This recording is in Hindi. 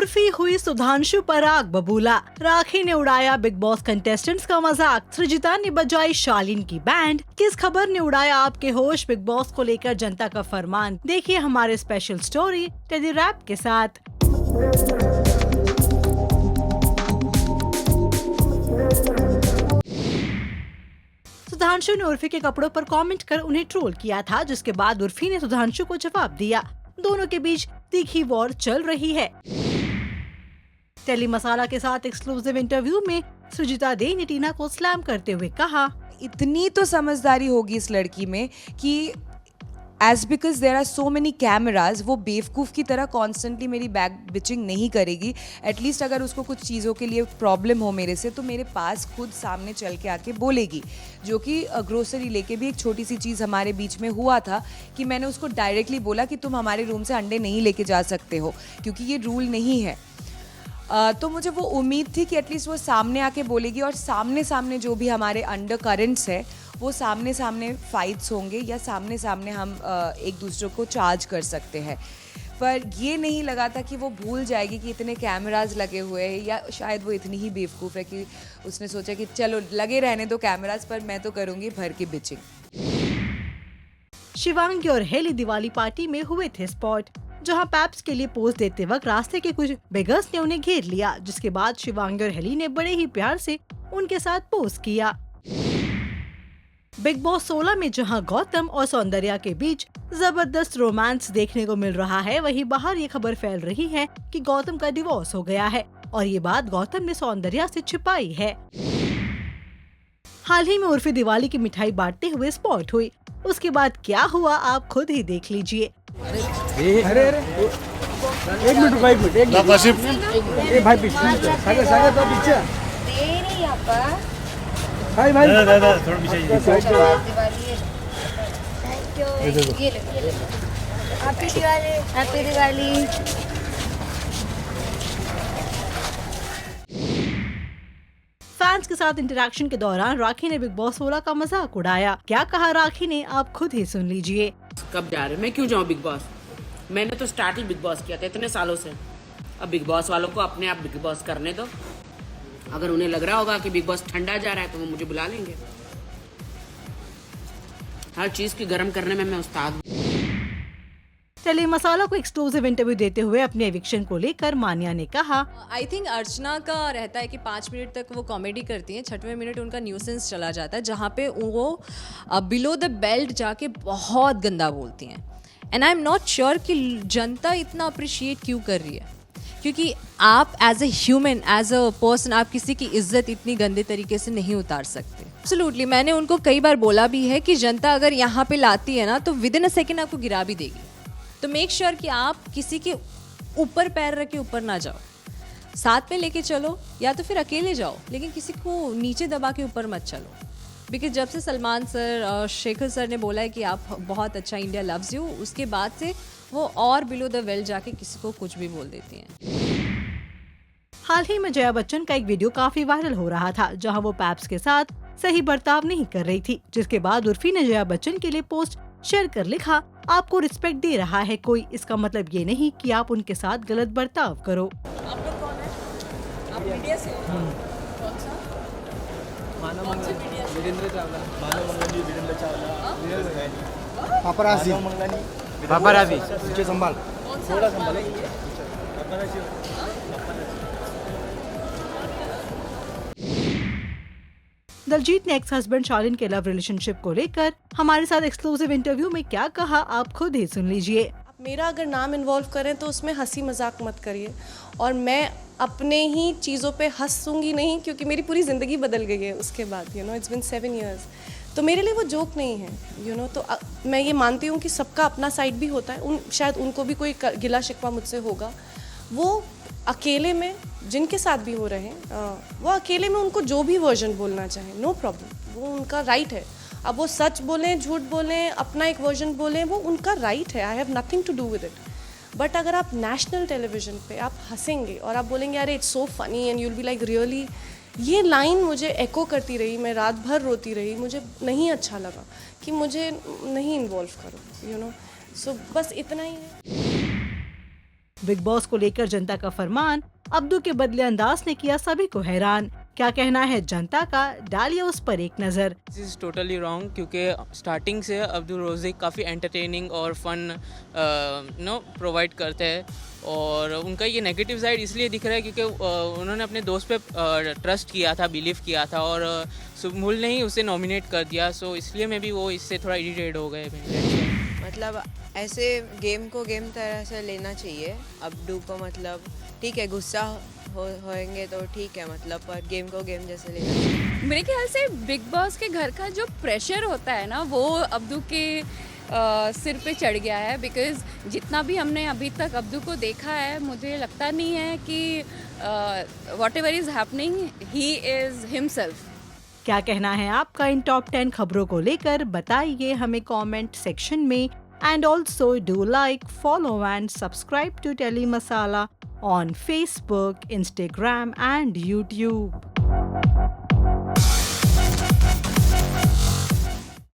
उर्फी हुई सुधांशु पर आग बबूला। राखी ने उड़ाया बिग बॉस कंटेस्टेंट्स का मजाक। सृजिता ने बजाई शालीन की बैंड। किस खबर ने उड़ाया आपके होश? बिग बॉस को लेकर जनता का फरमान। देखिए हमारे स्पेशल स्टोरी टेडी रैप के साथ। सुधांशु ने उर्फी के कपड़ों पर कमेंट कर उन्हें ट्रोल किया था, जिसके बाद उर्फी ने सुधांशु को जवाब दिया। दोनों के बीच तीखी वॉर चल रही है। टेली मसाला के साथ एक्सक्लूसिव इंटरव्यू में सृजिता दे ने टीना को स्लैम करते हुए कहा, इतनी तो समझदारी होगी इस लड़की में कि as because there are so many cameras, वो बेवकूफ़ की तरह कॉन्स्टेंटली मेरी बैक बिचिंग नहीं करेगी। एटलीस्ट अगर उसको कुछ चीज़ों के लिए प्रॉब्लम हो मेरे से, तो मेरे पास खुद सामने चल के आके बोलेगी। जो कि ग्रोसरी लेके भी एक छोटी सी चीज़ हमारे बीच में हुआ था कि मैंने उसको डायरेक्टली बोला कि तुम हमारे रूम से अंडे नहीं लेके जा सकते हो, क्योंकि ये रूल नहीं है। तो मुझे वो उम्मीद थी कि एटलीस्ट वो सामने आके बोलेगी, और सामने सामने जो भी हमारे अंडर करेंट्स है वो सामने सामने फाइट्स होंगे, या सामने सामने हम एक दूसरे को चार्ज कर सकते हैं। पर ये नहीं लगा था कि वो भूल जाएगी कि इतने कैमराज लगे हुए हैं, या शायद वो इतनी ही बेवकूफ़ है कि उसने सोचा कि चलो लगे रहने दो कैमराज, पर मैं तो करूँगी भर की बिचिंग। शिवांगी और हेली दिवाली पार्टी में हुए थे स्पॉट, जहां पैप्स के लिए पोज देते वक्त रास्ते के कुछ बेगर्स ने उन्हें घेर लिया, जिसके बाद शिवांगी और हेली ने बड़े ही प्यार से उनके साथ पोज किया। बिग बॉस 16 में जहां गौतम और सौंदर्या के बीच जबरदस्त रोमांस देखने को मिल रहा है, वहीं बाहर ये खबर फैल रही है कि गौतम का डिवोर्स हो गया है, और ये बात गौतम ने सौंदर्या से छिपाई है। हाल ही में उर्फी दिवाली की मिठाई बांटते हुए स्पॉट हुई। उसके बाद क्या हुआ आप खुद ही देख लीजिए। अरे एक मिनट भाई, भाई पीछे भाई थोड़ा पीछे हैप्पी दिवाली। फैंस के साथ इंटरेक्शन के दौरान राखी ने बिग बॉस 16 का मजाक उड़ाया। क्या कहा राखी ने आप खुद ही सुन लीजिए। कब जा रहे, मैं क्यों जाऊँ बिग बॉस? मैंने तो स्टार्ट ही बिग बॉस किया था इतने सालों से। अब बिग बॉस वालों को अपने आप बिग बॉस करने दो। अगर उन्हें लग रहा होगा कि बिग बॉस ठंडा जा रहा है तो वो मुझे बुला लेंगे। हर चीज की गर्म करने में मैं उस्ताद हूँ। टेली मसाला को एक्सक्लूसिव इंटरव्यू देते हुए अपने एविक्शन को लेकर मान्या ने कहा, आई थिंक अर्चना का रहता है कि 5 मिनट तक वो कॉमेडी करती हैं, 6वें मिनट उनका न्यूसेंस चला जाता है, जहाँ पे वो बिलो द बेल्ट जाके बहुत गंदा बोलती हैं। And I am not sure कि जनता इतना अप्रिशिएट क्यों कर रही है, क्योंकि आप as a human, as a person, आप किसी की इज्जत इतनी गंदे तरीके से नहीं उतार सकते। एब्सोल्युटली, मैंने उनको कई बार बोला भी है कि जनता अगर यहाँ पे लाती है ना, तो विद इन अ सेकेंड आपको गिरा भी देगी। तो मेक श्योर कि आप किसी के ऊपर पैर रख के ऊपर ना जाओ, साथ में लेके चलो, या तो फिर अकेले जाओ, लेकिन किसी को नीचे दबा के ऊपर मत चलो। बिकॉज जब से सलमान सर और शेखर सर ने बोला है कि आप बहुत अच्छा, इंडिया लव्स यू, उसके बाद से वो और बिलो द वेल जाके किसी को कुछ भी बोल देती हैं। हाल ही में जया बच्चन का एक वीडियो काफी वायरल हो रहा था, जहां वो पैप्स के साथ सही बर्ताव नहीं कर रही थी, जिसके बाद उर्फी ने जया बच्चन के लिए पोस्ट शेयर कर लिखा, आपको रिस्पेक्ट दे रहा है कोई, इसका मतलब ये नहीं कि आप उनके साथ गलत बर्ताव करो। आप लोग कौन है? आप मीडिया से हो? कौन सा? कौन से मीडिया से? वीरेंद्र चावला, पापराजी पीछे संभाल, थोड़ा संभाल। दलजीत ने एक्स हस्बैंड शालीन के लव रिलेशनशिप को लेकर हमारे साथ एक्सक्लूसिव इंटरव्यू में क्या कहा आप खुद ही सुन लीजिए। मेरा अगर नाम इन्वॉल्व करें तो उसमें हंसी मजाक मत करिए, और मैं अपने ही चीज़ों पे हंसूंगी नहीं, क्योंकि मेरी पूरी ज़िंदगी बदल गई है उसके बाद। इट्स बिन 7 years, तो मेरे लिए वो जोक नहीं है। तो मैं ये मानती हूँ कि सबका अपना साइड भी होता है। शायद उनको भी कोई गिला शिकवा मुझसे होगा। वो अकेले में जिनके साथ भी हो रहे हैं, वो अकेले में उनको जो भी वर्जन बोलना चाहें, नो प्रॉब्लम, वो उनका राइट है। अब वो सच बोलें, झूठ बोलें, अपना एक वर्जन बोलें, वो उनका राइट है। I have nothing to do with it. But अगर आप नेशनल टेलीविजन पे आप हंसेंगे और आप बोलेंगे अरे it's so funny and you will be like really, ये लाइन मुझे एको करती रही, मैं रात भर रोती रही, मुझे नहीं अच्छा लगा कि मुझे नहीं इन्वॉल्व करो, सो बस इतना ही है। बिग बॉस को लेकर जनता का फरमान, अब्दू के बदले अंदाज ने किया सभी को हैरान। क्या कहना है जनता का, डालिए उस पर एक नजर। दिस इज़ टोटली रॉन्ग, क्योंकि स्टार्टिंग से अब्दुल रोज़िक काफ़ी एंटरटेनिंग और फन प्रोवाइड करते हैं, और उनका ये नेगेटिव साइड इसलिए दिख रहा है क्योंकि उन्होंने अपने दोस्त पे ट्रस्ट किया था, बिलीव किया था, और सुबमुल ने ही उसे नॉमिनेट कर दिया। सो इसलिए मैं भी वो इससे थोड़ा इरिटेट हो गए। मतलब ऐसे गेम को गेम तरह से लेना चाहिए। अब्दू को मतलब ठीक है गुस्सा होएंगे तो ठीक है, मतलब पर गेम को गेम जैसे लेना चाहिए। मेरे ख्याल से बिग बॉस के घर का जो प्रेशर होता है ना, वो अब्दू के सिर पे चढ़ गया है। बिकॉज जितना भी हमने अभी तक अब्दू को देखा है, मुझे लगता नहीं है कि what ever is happening he is himself. क्या कहना है आपका इन टॉप 10 खबरों को लेकर, बताइए हमें कमेंट सेक्शन में। And also do like, follow and subscribe to telly masala on Facebook, Instagram and YouTube.